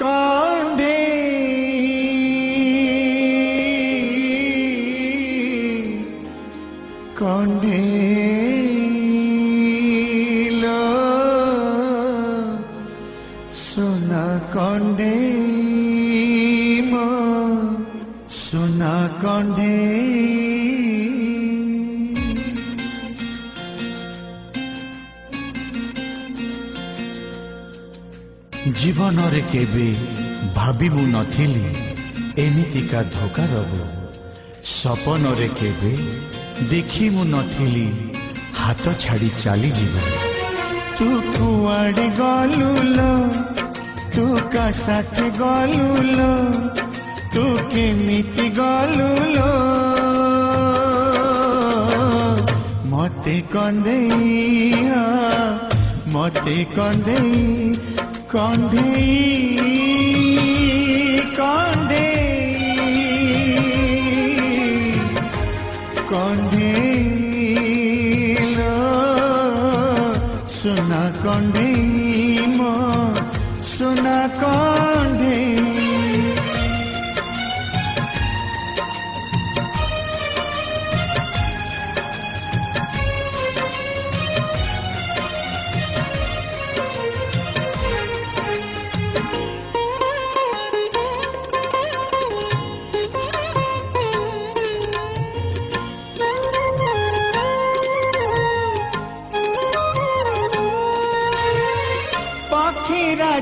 कांडे कांडे लो सोना कांडे मो सोना कांडे जीवन रे केबे भाभी मु नथिली एमितिका धोखा दब सपन रे केबे देखी मु नथिली हाथ छाड़ी चली जीव तू कुआड़े गलुलो तू का साथ गलुलो तू केमिति गलुलो मते कंदेया मते कंदे कांडे कांडे कांडे लो सोना कांडे मो सोना कांडे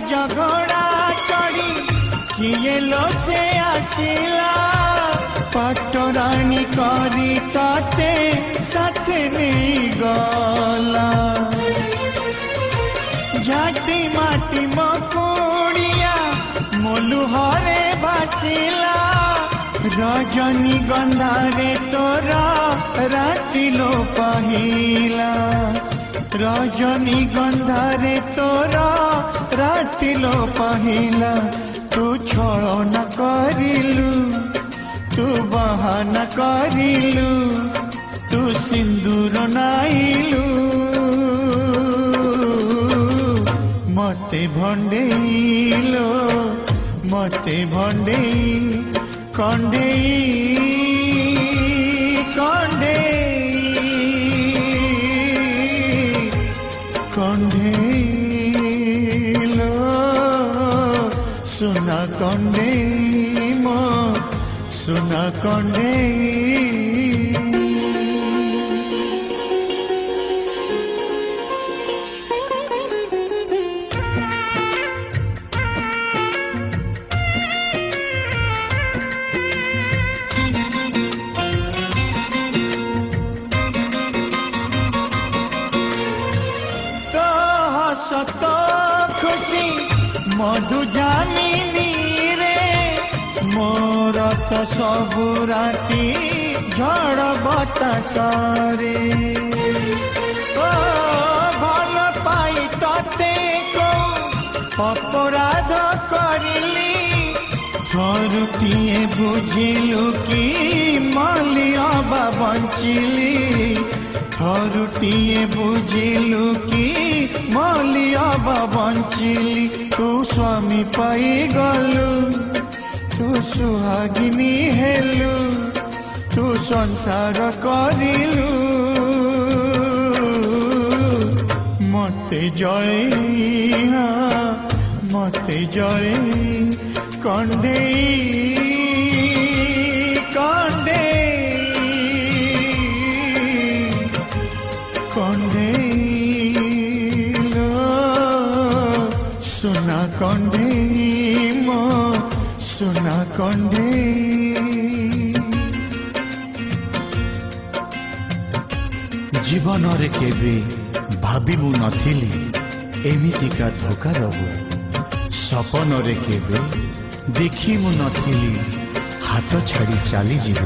झगड़ा चढ़ी किए लो से आसिला पटरानी करी ताते साथ नहीं गला झाटी माटी मकुड़िया मोलू हरे भासिला रजनी गंधारे तोरा राति लो पहिला रजनी गंधारे तोरा राति लो पहिला तू छल न करिलु तू बहाना करिलु तू सिंदूर नाइलु मते भंडेलो मते भंडे कंडे कंडे कंडे लो सोना कंडे मो सोना कंडे सत खुशी मधु जामिनी रे मोर तो सबु राती झड़ बतास रे ओ भल पाई तते को अपराध करिली थरुटिए बुझिलु कि मलिया बंचिली थरुटिए बुझिलु कि मलिया बंचिली तू स्वामी पाई गलु तू सुहागिनी हेलु तू संसार करिलु मते जळे कंडे कंडे कंडे लो सोना कंडे मो सोना कंडे जीवन रे केबे भाभी मु नथिली एमितिका धोखा दब सपन रे केबे देखी मु नथिली हाथ छाड़ी चली जीव